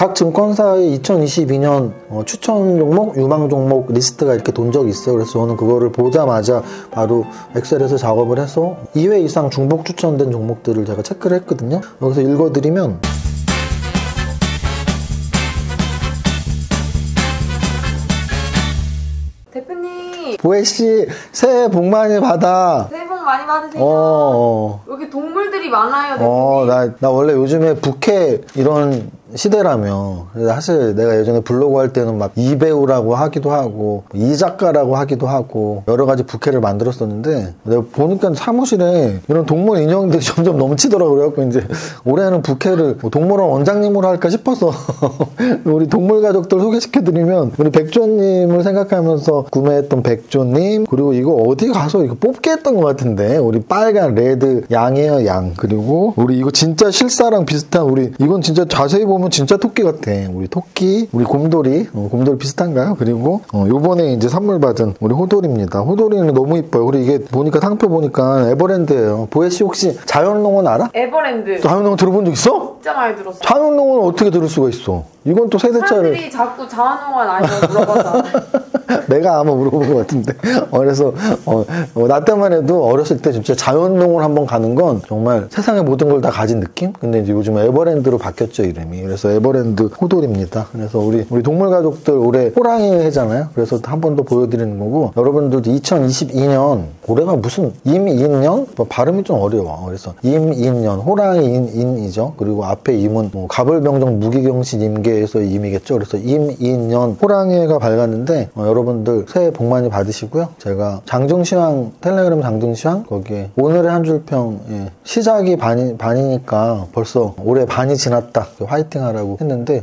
각 증권사의 2022년 추천 종목, 유망 종목 리스트가 이렇게 돈 적이 있어요. 그래서 저는 그거를 보자마자 바로 엑셀에서 작업을 해서 2회 이상 중복 추천된 종목들을 제가 체크를 했거든요. 여기서 읽어드리면 대표님, 보혜씨 새해 복 많이 받아. 새해 복 많이 받으세요. 여기 동물들이 많아요, 대표님. 나 원래 요즘에 부캐 이런 시대라며. 사실 내가 예전에 블로그 할 때는 막 이배우라고 하기도 하고 이작가라고 하기도 하고 여러 가지 부캐를 만들었었는데, 내가 보니까 사무실에 이런 동물 인형들이 점점 넘치더라고요. 그래갖고 이제 올해는 부캐를 동물원 원장님으로 할까 싶어서 우리 동물 가족들 소개시켜드리면, 우리 백조님을 생각하면서 구매했던 백조님, 그리고 이거 어디 가서 이거 뽑게 했던 것 같은데, 우리 빨간 레드 양이에요, 양. 그리고 우리 이거 진짜 실사랑 비슷한, 우리 이건 진짜 자세히 보면 진짜 토끼 같아. 우리 토끼, 우리 곰돌이, 곰돌이 비슷한가요? 그리고 요번에 이제 선물 받은 우리 호돌입니다. 호돌이는 너무 이뻐요. 우리 이게 보니까 상표 보니까 에버랜드예요. 보혜씨 혹시 자연농원 알아? 에버랜드. 자연농원 들어본 적 있어? 진짜 많이 들었어요. 자연농원 어떻게 들을 수가 있어? 이건 또 세대차를. 사람들이 자꾸 자연농원 아니냐고 물어봐서. 내가 아마 물어본 것 같은데. 그래서 나 때만 해도 어렸을 때 진짜 자연농원 한번 가는 건 정말 세상의 모든 걸 다 가진 느낌? 근데 이제 요즘 에버랜드로 바뀌었죠, 이름이. 그래서 에버랜드 호돌입니다. 그래서 우리 동물 가족들 올해 호랑이 해잖아요. 그래서 한 번 더 보여드리는 거고, 여러분들도 2022년, 올해가 무슨 임인년? 발음이 좀 어려워. 그래서 임인년, 호랑이 인이죠. 그리고 앞에 임은 가불병정 무기경신 임계에서 임이겠죠. 그래서 임인년 호랑이가 밝았는데, 여러분들 새해 복 많이 받으시고요. 제가 장중시황, 텔레그램 장중시황, 거기에 오늘의 한 줄평, 시작이 반이니까 벌써 올해 반이 지났다, 화이팅 하라고 했는데,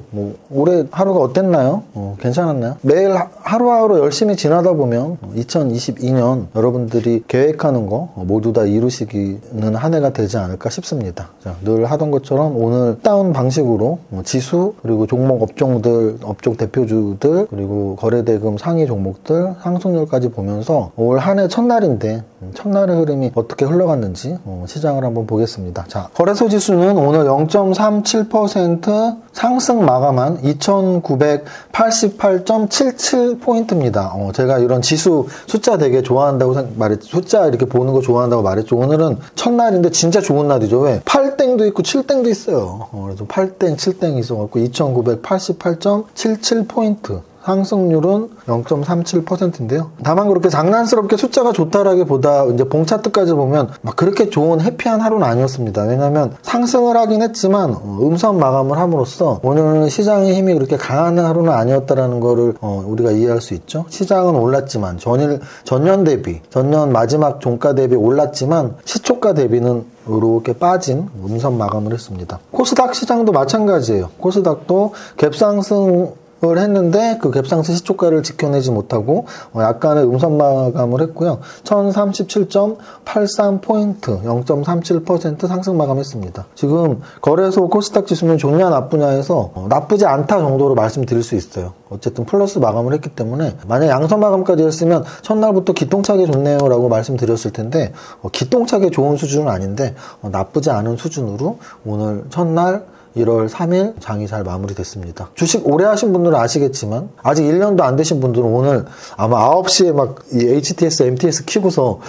올해 하루가 어땠나요? 괜찮았나요? 매일 하루하루 열심히 지나다 보면 2022년 여러분들이 계획하는 거 모두 다 이루시기는 한 해가 되지 않을까 싶습니다. 자, 늘 하던 것처럼 오늘 다운 방식으로 지수, 그리고 종목 업종들, 업종 대표주들, 그리고 거래대금 상위 종목들 상승률까지 보면서 올 한 해 첫날인데 첫날의 흐름이 어떻게 흘러갔는지 시장을 한번 보겠습니다. 자, 거래소 지수는 오늘 0.37% 상승 마감한 2988.77포인트입니다. 제가 이런 지수 숫자 되게 좋아한다고 말했죠. 숫자 이렇게 보는 거 좋아한다고 말했죠. 오늘은 첫날인데 진짜 좋은 날이죠. 왜? 8땡도 있고 7땡도 있어요. 그래서 8땡, 7땡이 있어갖고 2988.77포인트. 상승률은 0.37%인데요. 다만 그렇게 장난스럽게 숫자가 좋다라기보다 이제 봉차트까지 보면 막 그렇게 좋은 해피한 하루는 아니었습니다. 왜냐하면 상승을 하긴 했지만 음선 마감을 함으로써 오늘은 시장의 힘이 그렇게 강한 하루는 아니었다라는 거를 우리가 이해할 수 있죠. 시장은 올랐지만 전년 대비, 전년 마지막 종가 대비 올랐지만 시초가 대비는 이렇게 빠진 음선 마감을 했습니다. 코스닥 시장도 마찬가지예요. 코스닥도 갭상승 을 했는데 그 갭상승 시초가를 지켜내지 못하고 약간의 음선 마감을 했고요. 1037.83포인트 0.37% 상승 마감했습니다. 지금 거래소 코스닥 지수는 좋냐 나쁘냐에서 나쁘지 않다 정도로 말씀드릴 수 있어요. 어쨌든 플러스 마감을 했기 때문에, 만약 양선 마감까지 했으면 첫날부터 기똥차게 좋네요 라고 말씀드렸을 텐데 기똥차게 좋은 수준은 아닌데 나쁘지 않은 수준으로 오늘 첫날 1월 3일 장이 잘 마무리됐습니다. 주식 오래 하신 분들은 아시겠지만 아직 1년도 안 되신 분들은 오늘 아마 9시에 막 이 HTS, MTS 키고서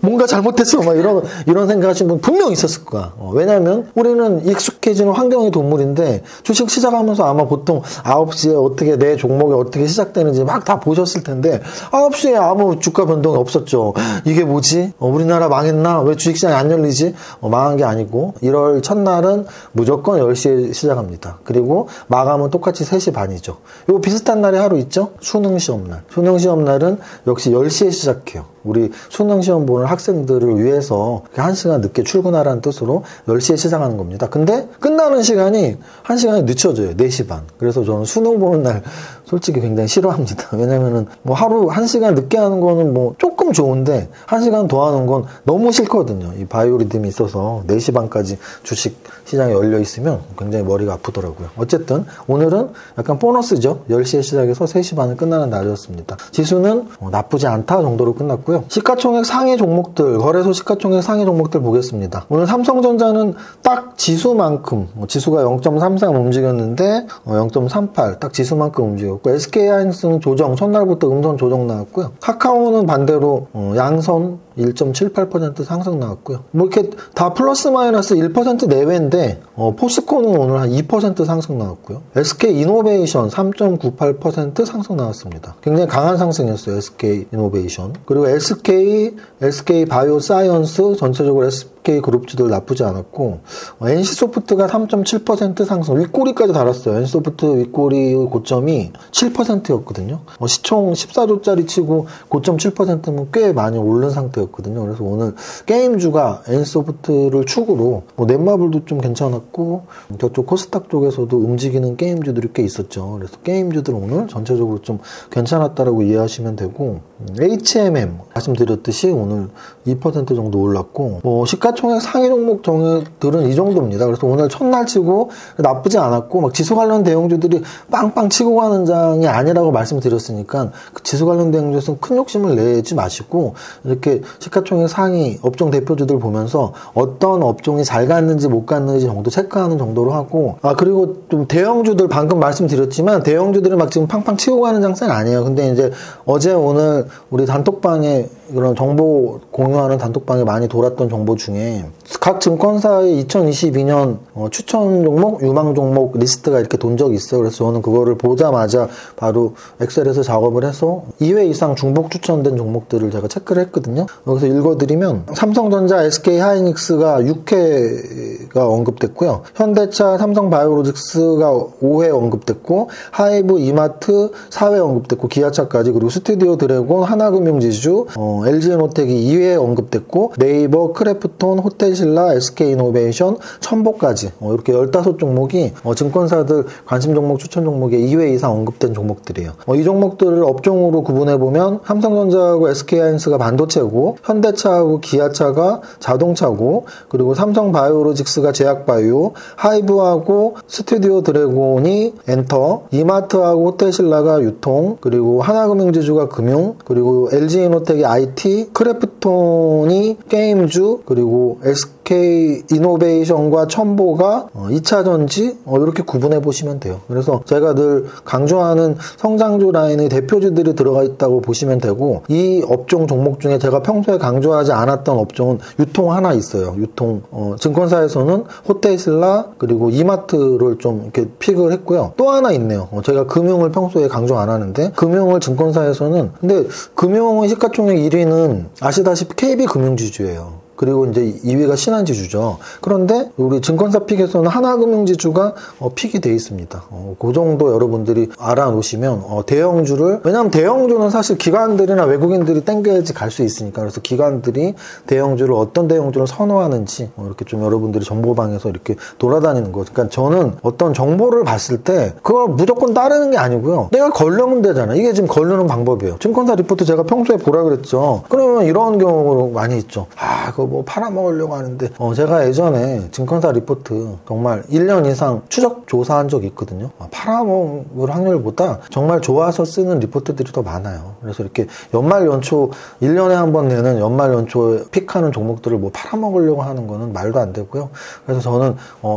뭔가 잘못했어 막 이런 생각하신 분 분명 있었을 거야. 왜냐면 우리는 익숙해지는 환경의 동물인데 주식 시작하면서 아마 보통 9시에 어떻게 내 종목이 어떻게 시작되는지 막 다 보셨을 텐데 9시에 아무 주가 변동이 없었죠. 이게 뭐지? 우리나라 망했나? 왜 주식시장이 안 열리지? 망한 게 아니고 1월 첫날은 무조건 10시에 시작합니다. 그리고 마감은 똑같이 3시 반이죠. 요 비슷한 날이 하루 있죠? 수능시험날. 수능시험날은 역시 10시에 시작해요. 우리 수능시험 보는 학생들을 위해서 1시간 늦게 출근하라는 뜻으로 10시에 시작하는 겁니다. 근데 끝나는 시간이 1시간이 늦춰져요. 4시 반. 그래서 저는 수능 보는 날 솔직히 굉장히 싫어합니다. 왜냐면은 뭐 하루 1시간 늦게 하는 거는 뭐 조금 좋은데 1시간 더 하는 건 너무 싫거든요. 이 바이오리듬이 있어서 4시 반까지 주식 시장이 열려 있으면 굉장히 머리가 아프더라고요. 어쨌든 오늘은 약간 보너스죠. 10시에 시작해서 3시 반에 끝나는 날이었습니다. 지수는 나쁘지 않다 정도로 끝났고요. 시가총액 상위 종목들, 거래소 시가총액 상위 종목들 보겠습니다. 오늘 삼성전자는 딱 지수만큼, 지수가 0.33 움직였는데 0.38 딱 지수만큼 움직였고, SK하이닉스는 조정, 첫날부터 음선 조정 나왔고요. 카카오는 반대로 양선 1.78% 상승 나왔고요. 뭐 이렇게 다 플러스 마이너스 1% 내외인데 포스코는 오늘 한 2% 상승 나왔고요. SK이노베이션 3.98% 상승 나왔습니다. 굉장히 강한 상승이었어요. SK이노베이션. 그리고 SK 바이오사이언스 전체적으로 SK그룹주들 나쁘지 않았고, NC소프트가 3.7% 상승, 윗꼬리까지 달았어요. NC소프트 윗꼬리 고점이 7%였거든요. 시총 14조짜리 치고 고점 7%면 꽤 많이 오른 상태였거든요. 그래서 오늘 게임주가 NC소프트를 축으로 넷마블도 좀 괜찮았고, 저쪽 코스닥 쪽에서도 움직이는 게임주들이 꽤 있었죠. 그래서 게임주들 오늘 전체적으로 좀 괜찮았다라고 이해하시면 되고, HMM 말씀드렸듯이 오늘 2% 정도 올랐고, 시가총액 상위 종목들은 이 정도입니다. 그래서 오늘 첫날 치고 나쁘지 않았고, 막 지수 관련 대형주들이 빵빵 치고 가는 장이 아니라고 말씀드렸으니까 그 지수 관련 대형주에서는 큰 욕심을 내지 마시고, 이렇게 시가총액 상위 업종 대표주들 보면서 어떤 업종이 잘 갔는지 못 갔는지 정도 체크하는 정도로 하고, 그리고 좀 대형주들 방금 말씀드렸지만 대형주들이 막 지금 팡팡 치고 가는 장세는 아니에요. 근데 이제 어제 오늘 우리 단톡방에 그런 정보 공유하는 단톡방에 많이 돌았던 정보 중에 각 증권사의 2022년 추천 종목, 유망 종목 리스트가 이렇게 돈 적이 있어요. 그래서 저는 그거를 보자마자 바로 엑셀에서 작업을 해서 2회 이상 중복 추천된 종목들을 제가 체크를 했거든요. 여기서 읽어드리면 삼성전자, SK하이닉스가 6회가 언급됐고요. 현대차, 삼성바이오로직스가 5회 언급됐고, 하이브, 이마트 4회 언급됐고, 기아차까지, 그리고 스튜디오 드래곤, 하나금융지주, LG에너텍이 2회 언급됐고, 네이버, 크래프톤, 호텔신라, SK이노베이션, 첨보까지 이렇게 15종목이 증권사들 관심 종목, 추천 종목에 2회 이상 언급된 종목들이에요. 이 종목들을 업종으로 구분해보면 삼성전자하고 SK하이닉스가 반도체고, 현대차하고 기아차가 자동차고, 그리고 삼성바이오로직스가 제약바이오, 하이브하고 스튜디오 드래곤이 엔터, 이마트하고 호텔신라가 유통, 그리고 하나금융지주가 금융, 그리고 LG이노텍이 IT, 크래프톤이 게임주, 그리고 SK이노베이션과 첨보가 2차전지 이렇게 구분해 보시면 돼요. 그래서 제가 늘 강조하는 성장주 라인의 대표주들이 들어가 있다고 보시면 되고, 이 업종 종목 중에 제가 평소에 강조하지 않았던 업종은 유통 하나 있어요. 유통 증권사에서는 호텔신라 그리고 이마트를 좀 이렇게 픽을 했고요. 또 하나 있네요. 제가 금융을 평소에 강조 안 하는데, 금융을 증권사에서는, 근데 금융의 시가총액 1위는 아시다시피 KB금융지주예요. 그리고 이제 2위가 신한지주죠. 그런데 우리 증권사 픽에서는 하나금융지주가 픽이 돼 있습니다. 그 정도 여러분들이 알아놓으시면 대형주를, 왜냐하면 대형주는 사실 기관들이나 외국인들이 땡겨야지 갈 수 있으니까, 그래서 기관들이 대형주를 어떤 대형주를 선호하는지 이렇게 좀 여러분들이 정보방에서 이렇게 돌아다니는 거. 그러니까 저는 어떤 정보를 봤을 때 그걸 무조건 따르는 게 아니고요. 내가 걸르면 되잖아. 이게 지금 걸르는 방법이에요. 증권사 리포트 제가 평소에 보라 그랬죠. 그러면 이런 경우가 많이 있죠. 그거 뭐 팔아먹으려고 하는데, 제가 예전에 증권사 리포트 정말 1년 이상 추적 조사한 적이 있거든요. 팔아먹을 확률보다 정말 좋아서 쓰는 리포트들이 더 많아요. 그래서 이렇게 연말 연초 1년에 한 번 내는 연말 연초에 픽하는 종목들을 뭐 팔아먹으려고 하는 거는 말도 안 되고요. 그래서 저는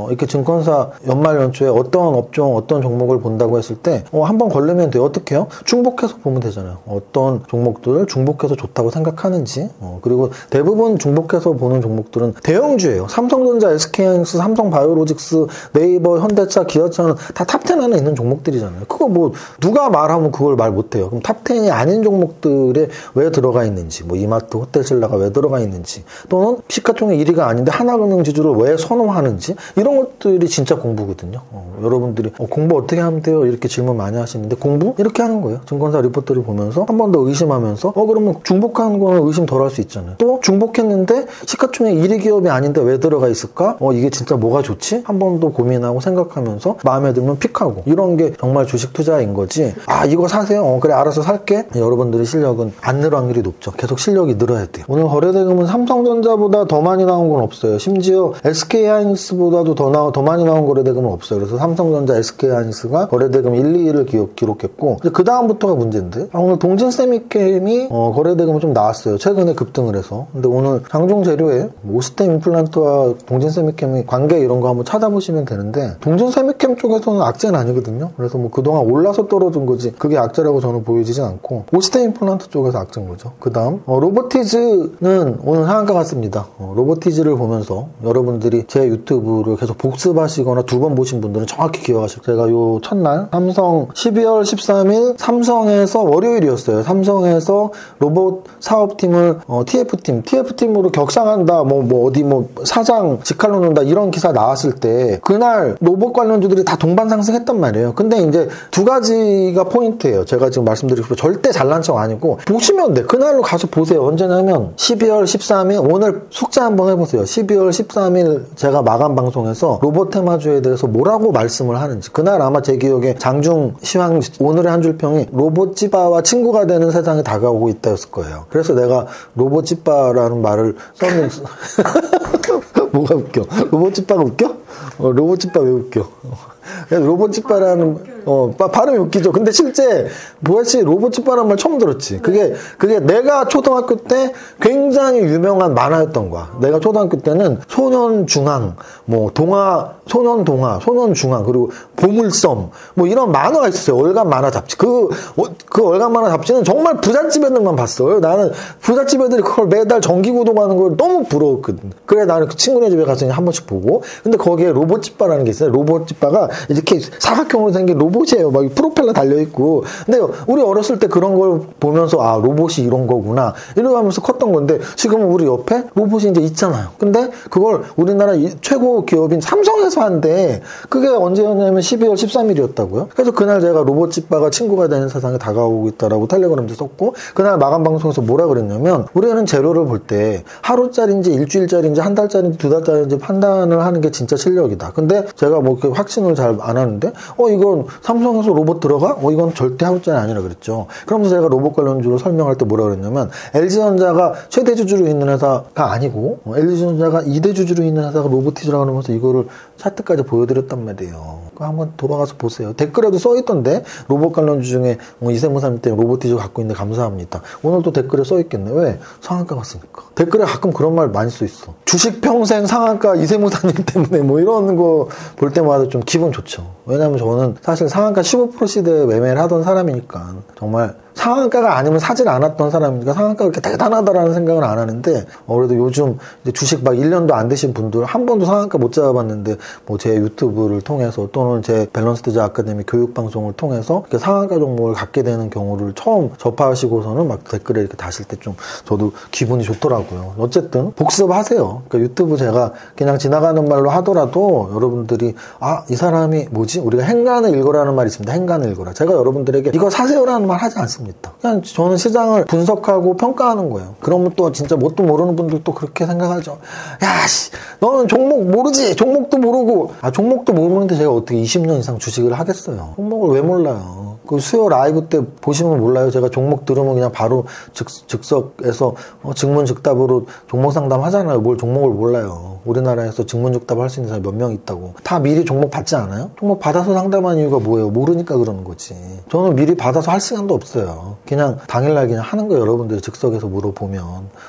이렇게 증권사 연말 연초에 어떤 업종, 어떤 종목을 본다고 했을 때 한 번 걸리면 돼요. 어떻게 해요? 중복해서 보면 되잖아요. 어떤 종목들을 중복해서 좋다고 생각하는지. 그리고 대부분 중복해서 보는 종목들은 대형주예요. 삼성전자, SK하이닉스, 삼성바이오로직스, 네이버, 현대차, 기아차는 다 탑10 안에 있는 종목들이잖아요. 그거 뭐 누가 말하면 그걸 말 못해요. 그럼 탑10이 아닌 종목들에 왜 들어가 있는지, 뭐 이마트, 호텔신라가 왜 들어가 있는지, 또는 시가총액 1위가 아닌데 하나금융지주를 왜 선호하는지, 이런 것들이 진짜 공부거든요. 여러분들이 공부 어떻게 하면 돼요? 이렇게 질문 많이 하시는데, 공부 이렇게 하는 거예요. 증권사 리포트를 보면서 한 번 더 의심하면서 그러면 중복하는 거는 의심 덜 할 수 있잖아요. 또 중복했는데 시가총액 1위 기업이 아닌데 왜 들어가 있을까? 이게 진짜 뭐가 좋지? 한 번 더 고민하고 생각하면서 마음에 들면 픽하고, 이런 게 정말 주식 투자인 거지. 이거 사세요. 그래, 알아서 살게. 여러분들의 실력은 안 늘 확률이 높죠. 계속 실력이 늘어야 돼요. 오늘 거래대금은 삼성전자보다 더 많이 나온 건 없어요. 심지어 SK하이닉스보다도 더 많이 나온 거래대금은 없어요. 그래서 삼성전자, SK하이닉스가 거래대금 1, 2위를 기록했고, 그 다음부터가 문제인데, 오늘 동진세미캠이 거래대금은 좀 나왔어요. 최근에 급등을 해서. 근데 오늘 장종재료에 오스템 임플란트와 동진세미캠의 관계 이런 거 한번 찾아보시면 되는데, 동진세미캠 쪽에서는 악재는 아니거든요. 그래서 뭐 그동안 올라서 떨어진 거지 그게 악재라고 저는 보여지진 않고, 오스템 임플란트 쪽에서 악재인 거죠. 그 다음 로보티즈는 오늘 상한가 같습니다. 로보티즈를 보면서 여러분들이 제 유튜브를 계속 복습하시거나 두 번 보신 분들은 정확히 기억하실 거예요. 제가 요 첫날 삼성 12월 13일 삼성에서 월요일이었어요. 삼성에서 로봇 사업팀을 TF팀으로 격상한다, 어디 사장 직할로 놓는다, 이런 기사 나왔을 때 그날 로봇 관련주들이 다 동반 상승했단 말이에요. 근데 이제 두 가지가 포인트예요. 제가 지금 말씀드리고 싶어요. 절대 잘난 척 아니고 보시면 돼. 그날로 가서 보세요. 언제냐면 12월 13일, 오늘 숙제 한번 해보세요. 12월 13일 제가 마감 방송에서 로봇 테마주에 대해서 뭐라고 말씀을 하는지. 그날 아마 제 기억에 장중 시황 오늘의 한 줄 평이 로봇찌바와 친구가 되는 세상이 다가오고 있다였을 거예요. 그래서 내가 로봇찌바라는 말을 썼는데 뭐가 웃겨? 로봇찌바가 웃겨? 로봇찌바 왜 웃겨? 로봇찌바라는 발음이 웃기죠. 근데 실제 뭐였지? 로봇찌바라는 말 처음 들었지. 그게 내가 초등학교 때 굉장히 유명한 만화였던 거야. 내가 초등학교 때는 소년중앙, 소년중앙, 그리고 보물섬, 이런 만화가 있었어요. 월간 만화 잡지. 그 월간 만화 잡지는 정말 부잣집 애들만 봤어요. 나는 부잣집 애들이 그걸 매달 정기 구독하는 걸 너무 부러웠거든. 그래, 나는 그 친구네 집에 가서 한 번씩 보고. 근데 거기에 로봇찌바라는 게 있어요. 로봇찌바가 이렇게 사각형으로 생긴 로봇이에요. 막 프로펠러 달려있고. 근데 우리 어렸을 때 그런 걸 보면서 로봇이 이런 거구나, 이러면서 컸던 건데, 지금은 우리 옆에 로봇이 이제 있잖아요. 근데 그걸 우리나라 최고 기업인 삼성에서 한대. 그게 언제였냐면 12월 13일이었다고요. 그래서 그날 제가 로봇찌바가 친구가 되는 세상에 다가오고 있다라고 텔레그램도 썼고, 그날 마감 방송에서 뭐라 그랬냐면, 우리는 재료를 볼 때 하루짜리인지 일주일짜리인지 한 달짜리인지 두 달짜리인지 판단을 하는 게 진짜 실력이다. 근데 제가 이렇게 확신을 잘 안 하는데, 이건 삼성에서 로봇 들어가? 이건 절대 하루짜리 아니라 그랬죠. 그러면서 제가 로봇 관련주로 설명할 때 뭐라 그랬냐면, LG전자가 최대 주주로 있는 회사가 아니고, LG전자가 2대 주주로 있는 회사가 로보티즈라고 하면서 이거를 차트까지 보여드렸단 말이에요. 한번 돌아가서 보세요. 댓글에도 써있던데, 로봇 관련주 중에 이세무사님 때문에 로보티즈 갖고 있는데 감사합니다. 오늘도 댓글에 써있겠네. 왜? 상한가 갔으니까. 댓글에 가끔 그런 말 많이 써있어. 주식 평생 상한가 이세무사님 때문에 이런 거 볼 때마다 좀 기분 좋죠. 왜냐면 저는 사실 상한가 15% 시대에 매매를 하던 사람이니까, 정말 상한가가 아니면 사질 않았던 사람이니까 상한가가 그렇게 대단하다라는 생각은 안 하는데, 그래도 요즘 이제 주식 1년도 안 되신 분들 한 번도 상한가 못 잡아봤는데, 제 유튜브를 통해서 또는 제 밸런스 투자 아카데미 교육 방송을 통해서 이렇게 상한가 종목을 갖게 되는 경우를 처음 접하시고서는 막 댓글에 이렇게 다실 때 좀 저도 기분이 좋더라고요. 어쨌든 복습하세요. 그러니까 유튜브 제가 그냥 지나가는 말로 하더라도 여러분들이 이 사람이 뭐지? 우리가 행간을 읽어라는 말이 있습니다. 행간을 읽어라. 제가 여러분들에게 이거 사세요라는 말 하지 않습니다. 그냥 저는 시장을 분석하고 평가하는 거예요. 그러면 또 진짜 뭣도 모르는 분들도 그렇게 생각하죠. 너는 종목 모르지? 종목도 모르고. 종목도 모르는데 제가 어떻게 20년 이상 주식을 하겠어요? 종목을 왜 몰라요? 그 수요 라이브 때 보시면 몰라요. 제가 종목 들으면 그냥 바로 즉석에서 즉문즉답으로 종목 상담 하잖아요. 뭘 종목을 몰라요. 우리나라에서 즉문즉답 할 수 있는 사람이 몇 명 있다고. 다 미리 종목 받지 않아요? 종목 받아서 상담하는 이유가 뭐예요? 모르니까 그러는 거지. 저는 미리 받아서 할 시간도 없어요. 그냥 당일날 그냥 하는 거예요. 여러분들이 즉석에서 물어보면.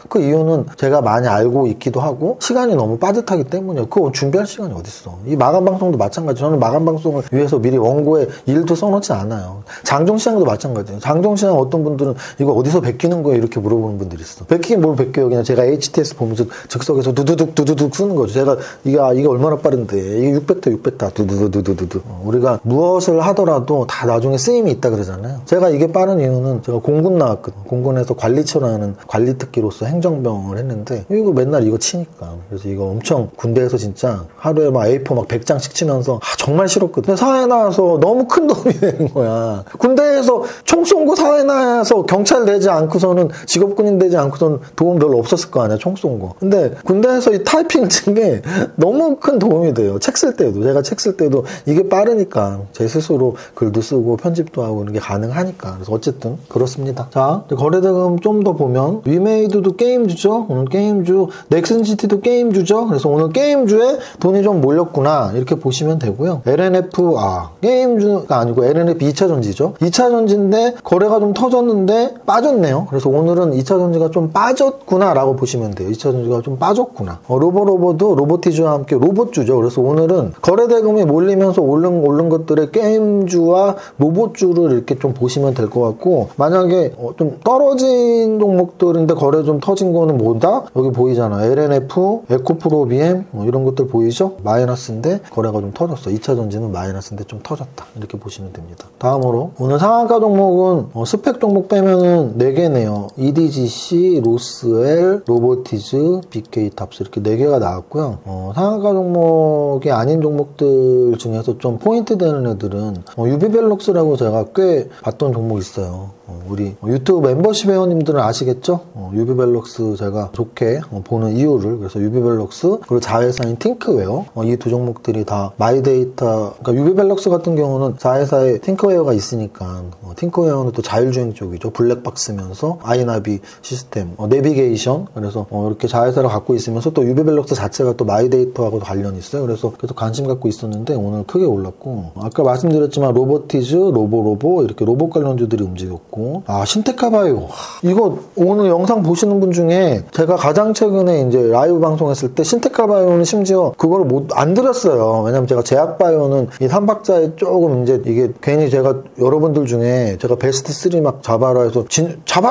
그 이유는 제가 많이 알고 있기도 하고 시간이 너무 빠듯하기 때문이에요. 그거 준비할 시간이 어딨어. 이 마감 방송도 마찬가지. 저는 마감 방송을 위해서 미리 원고에 일도 써놓지 않아요. 장종시장도 마찬가지예요. 장종시장 어떤 분들은 이거 어디서 베끼는 거예요? 이렇게 물어보는 분들이 있어. 베끼긴 뭘 베껴요? 그냥 제가 HTS 보면서 즉석에서 두두둑 쓰는 거죠. 제가 이게 얼마나 빠른데. 이게 600다 두두두두두두. 우리가 무엇을 하더라도 다 나중에 쓰임이 있다 그러잖아요. 제가 이게 빠른 이유는 제가 공군 나왔거든요. 공군에서 관리처라는 관리특기로서 행정병을 했는데 이거 맨날 이거 치니까. 그래서 이거 엄청 군대에서 진짜 하루에 A4 100장씩 치면서 정말 싫었거든요. 근데 사회 나와서 너무 큰 도움이 되는 거야. 거야. 군대에서 총 쏜 거 사회나에서 경찰 되지 않고서는 직업군인 되지 않고서는 도움 별로 없었을 거 아니야, 총 쏜 거. 근데 군대에서 이 타이핑 친 게 너무 큰 도움이 돼요. 책 쓸 때도. 제가 책 쓸 때도 이게 빠르니까 제 스스로 글도 쓰고 편집도 하고 이런 게 가능하니까. 그래서 어쨌든 그렇습니다. 자, 거래대금 좀 더 보면 위메이드도 게임주죠. 오늘 게임주, 넥슨시티도 게임주죠. 그래서 오늘 게임주에 돈이 좀 몰렸구나 이렇게 보시면 되고요. LNF 게임주가 아니고 LNF 2차전지죠. 2차전지인데 거래가 좀 터졌는데 빠졌네요. 그래서 오늘은 2차전지가 좀 빠졌구나 라고 보시면 돼요. 2차전지가 좀 빠졌구나. 로보도 로보티즈와 함께 로봇주죠. 그래서 오늘은 거래대금이 몰리면서 오른 것들의 게임주와 로봇주를 이렇게 좀 보시면 될 것 같고, 만약에 좀 떨어진 종목들인데 거래 좀 터진 거는 뭐다? 여기 보이잖아. LNF, 에코프로비엠 이런 것들 보이죠? 마이너스인데 거래가 좀 터졌어. 2차전지는 마이너스인데 좀 터졌다. 이렇게 보시면 됩니다. 다음으로 오늘 상한가 종목은 스펙 종목 빼면은 4개네요. EDGC, 로스엘, 로보티즈, BK탑스 이렇게 4개가 나왔고요. 상한가 종목이 아닌 종목들 중에서 좀 포인트 되는 애들은 유비벨럭스라고 제가 꽤 봤던 종목 있어요. 우리 유튜브 멤버십 회원님들은 아시겠죠? 유비벨럭스 제가 좋게 보는 이유를. 그래서 유비벨럭스 그리고 자회사인 팅크웨어 이 두 종목들이 다 마이데이터, 그러니까 유비벨럭스 같은 경우는 자회사에 팅크웨어가 있으니까 팅크웨어는 또 자율주행 쪽이죠. 블랙박스면서 아이나비 시스템, 내비게이션, 그래서 이렇게 자회사를 갖고 있으면서 또 유비벨럭스 자체가 또 마이데이터하고도 관련이 있어요. 그래서 계속 관심 갖고 있었는데 오늘 크게 올랐고, 아까 말씀드렸지만 로보티즈, 로보 이렇게 로봇 관련주들이 움직였고, 신테카바이오 이거 오늘 영상 보시는 분 중에 제가 가장 최근에 이제 라이브 방송했을 때 신테카바이오는 심지어 그걸 안 드렸어요. 왜냐면 제가 제약바이오는 이 3박자에 조금 이제 이게 괜히 제가 여러분들 중에 제가 베스트 3 막 잡아라 해서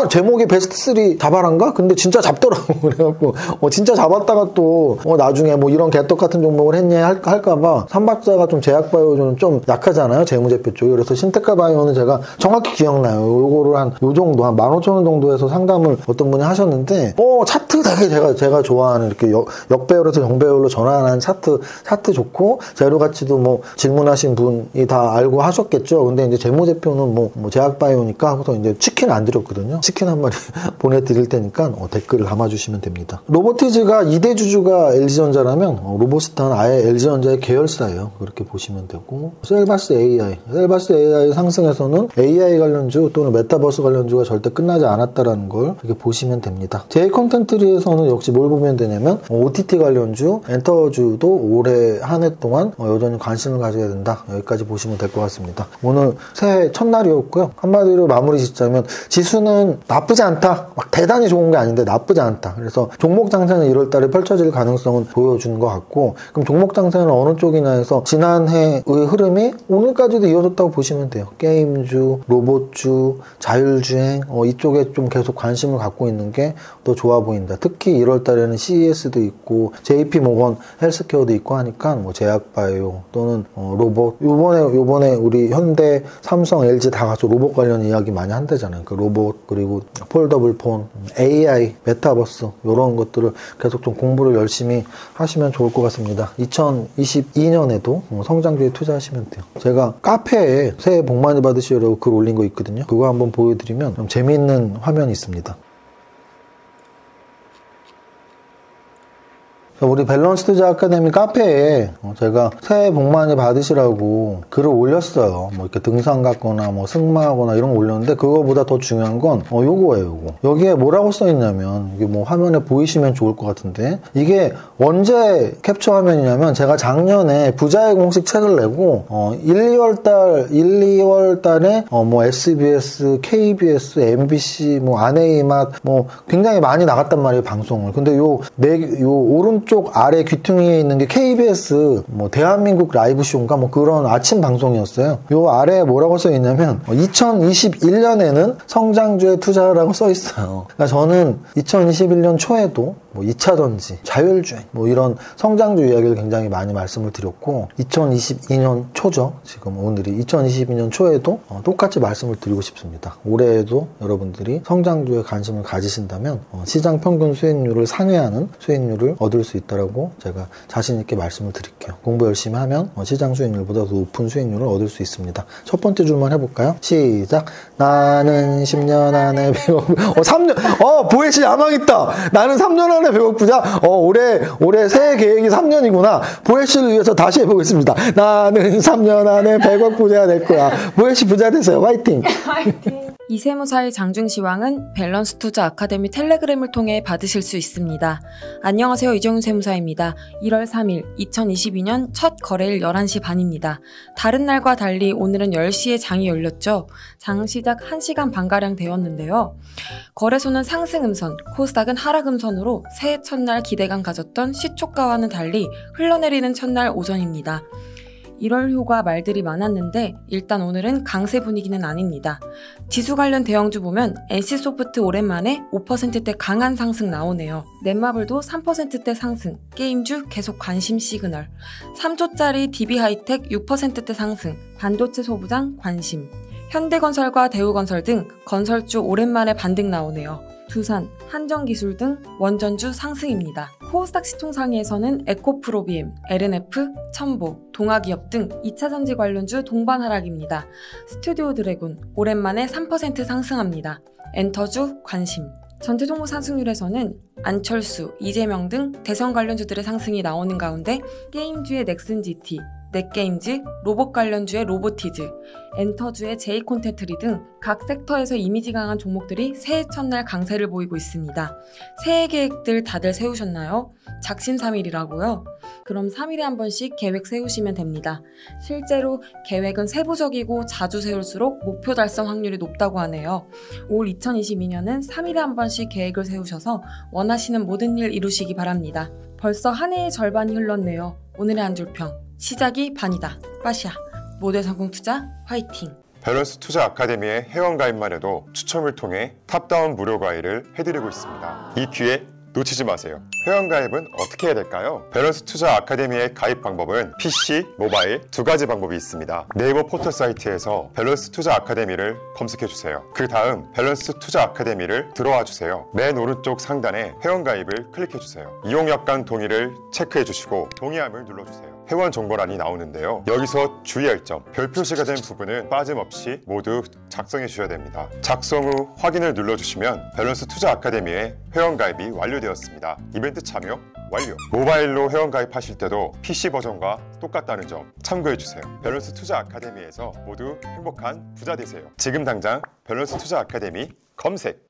제목이 베스트 3 잡아란가? 근데 진짜 잡더라고. 그래갖고 진짜 잡았다가 또 나중에 뭐 이런 개떡 같은 종목을 했냐 할까봐 3박자가 좀 제약바이오는 좀 약하잖아요. 재무제표 쪽이. 그래서 신테카바이오는 제가 정확히 기억나요. 요거를 한 요 정도 한 15,000원 정도에서 상담을 어떤 분이 하셨는데 차트 되게 제가 좋아하는 이렇게 역배열에서 정배열로 전환한 차트 좋고, 재료 가치도 뭐 질문하신 분이 다 알고 하셨겠죠. 근데 이제 재무제표는 뭐 제약바이오니까 하고서 이제 치킨 안 드렸거든요. 치킨 한 마리 보내드릴 테니까 댓글을 담아주시면 됩니다. 로보티즈가 2대 주주가 LG전자라면 로보스타는 아예 LG전자의 계열사예요. 그렇게 보시면 되고, 셀바스 AI 상승에서는 AI 관련주 또는 메타버스 관련주가 절대 끝나지 않았다라는 걸 이렇게 보시면 됩니다. J컨텐트리에서는 역시 뭘 보면 되냐면 OTT 관련주, 엔터주도 올해 한 해 동안 여전히 관심을 가져야 된다. 여기까지 보시면 될 것 같습니다. 오늘 새해 첫날이었고요. 한마디로 마무리 짓자면 지수는 나쁘지 않다. 막 대단히 좋은 게 아닌데 나쁘지 않다. 그래서 종목 장세는 1월달에 펼쳐질 가능성은 보여주는 것 같고, 그럼 종목 장세는 어느 쪽이냐 해서 지난해의 흐름이 오늘까지도 이어졌다고 보시면 돼요. 게임주, 로봇주, 자율주행 이쪽에 좀 계속 관심을 갖고 있는 게 더 좋아 보인다. 특히 1월달에는 CES도 있고 JP모건 헬스케어도 있고 하니까 뭐 제약바이오 또는 로봇, 요번에 우리 현대, 삼성, LG 다 가서 로봇 관련 이야기 많이 한다잖아요. 그 로봇, 그리고 폴더블 폰, AI, 메타버스 이런 것들을 계속 좀 공부를 열심히 하시면 좋을 것 같습니다. 2022년에도 성장주에 투자하시면 돼요. 제가 카페에 새해 복 많이 받으시라고 글 올린 거 있거든요. 그거 한번 보여드리면 좀 재미있는 화면이 있습니다. 우리 밸런스 투자 아카데미 카페에 제가 새해 복 많이 받으시라고 글을 올렸어요. 뭐 이렇게 등산 갔거나 뭐 승마하거나 이런 거 올렸는데, 그거보다 더 중요한 건 요거예요. 요거. 여기에 뭐라고 써있냐면, 이게 뭐 화면에 보이시면 좋을 것 같은데, 이게 언제 캡처 화면이냐면, 제가 작년에 부자의 공식 책을 내고 1, 2월 달에 뭐 SBS, KBS, MBC, 뭐 아내의 맛 뭐 굉장히 많이 나갔단 말이에요, 방송을. 근데 요 오른쪽 아래 귀퉁이에 있는 게 KBS 뭐 대한민국 라이브 쇼인가 뭐 그런 아침 방송이었어요. 요 아래에 뭐라고 써 있냐면 2021년에는 성장주에 투자라고 써 있어요. 그러니까 저는 2021년 초에도 뭐 2차전지, 자율주행 뭐 이런 성장주 이야기를 굉장히 많이 말씀을 드렸고, 2022년 초죠. 지금 오늘이 2022년 초에도 똑같이 말씀을 드리고 싶습니다. 올해에도 여러분들이 성장주에 관심을 가지신다면 시장 평균 수익률을 상회하는 수익률을 얻을 수 있다라고 제가 자신 있게 말씀을 드릴게요. 공부 열심히 하면 시장 수익률보다 더 높은 수익률을 얻을 수 있습니다. 첫 번째 줄만 해볼까요? 시작. 나는 10년 안에 100억 3년 보혜씨 야망 있다. 나는 3년 안에 100억 부자. 올해 새해 계획이 3년이구나. 보혜씨를 위해서 다시 해보겠습니다. 나는 3년 안에 100억 부자가 될 거야. 보혜씨 부자 되세요. 화이팅. 화이팅. 이세무사의 장중시황은 밸런스 투자 아카데미 텔레그램을 통해 받으실 수 있습니다. 안녕하세요. 이정윤 세무사입니다. 1월 3일 2022년 첫 거래일 11시 반입니다. 다른 날과 달리 오늘은 10시에 장이 열렸죠. 장 시작 1시간 반가량 되었는데요. 거래소는 상승 음선, 코스닥은 하락 음선으로 새해 첫날 기대감 가졌던 시초가와는 달리 흘러내리는 첫날 오전입니다. 1월효과 말들이 많았는데 일단 오늘은 강세 분위기는 아닙니다. 지수 관련 대형주 보면 NC소프트 오랜만에 5%대 강한 상승 나오네요. 넷마블도 3%대 상승, 게임주 계속 관심 시그널, 3조짜리 DB하이텍 6%대 상승, 반도체 소부장 관심, 현대건설과 대우건설 등 건설주 오랜만에 반등 나오네요. 두산, 한정기술 등 원전주 상승입니다. 코스닥 시총상위에서는 에코프로비엠, LNF, 첨보, 동아기업 등 2차전지 관련주 동반 하락입니다. 스튜디오 드래곤, 오랜만에 3% 상승합니다. 엔터주 관심. 전체 종목 상승률에서는 안철수, 이재명 등 대선 관련주들의 상승이 나오는 가운데 게임주의 넥슨GT, 넷게임즈, 로봇 관련주의 로보티즈, 엔터주의 제이콘텐트리 등 각 섹터에서 이미지 강한 종목들이 새해 첫날 강세를 보이고 있습니다. 새해 계획들 다들 세우셨나요? 작심삼일이라고요? 그럼 3일에 한 번씩 계획 세우시면 됩니다. 실제로 계획은 세부적이고 자주 세울수록 목표 달성 확률이 높다고 하네요. 올 2022년은 3일에 한 번씩 계획을 세우셔서 원하시는 모든 일 이루시기 바랍니다. 벌써 한 해의 절반이 흘렀네요. 오늘의 한 줄평. 시작이 반이다. 빠시아. 모두의 성공 투자 화이팅! 밸런스 투자 아카데미의 회원가입만 해도 추첨을 통해 탑다운 무료 과외를 해드리고 있습니다. 이 기회 놓치지 마세요. 회원가입은 어떻게 해야 될까요? 밸런스 투자 아카데미의 가입 방법은 PC, 모바일 두 가지 방법이 있습니다. 네이버 포털 사이트에서 밸런스 투자 아카데미를 검색해주세요. 그 다음 밸런스 투자 아카데미를 들어와 주세요. 맨 오른쪽 상단에 회원가입을 클릭해주세요. 이용약관 동의를 체크해주시고 동의함을 눌러주세요. 회원 정보란이 나오는데요. 여기서 주의할 점, 별 표시가 된 부분은 빠짐없이 모두 작성해 주셔야 됩니다. 작성 후 확인을 눌러주시면 밸런스 투자 아카데미의 회원가입이 완료되었습니다. 이벤트 참여 완료! 모바일로 회원가입하실 때도 PC 버전과 똑같다는 점 참고해주세요. 밸런스 투자 아카데미에서 모두 행복한 부자 되세요. 지금 당장 밸런스 투자 아카데미 검색!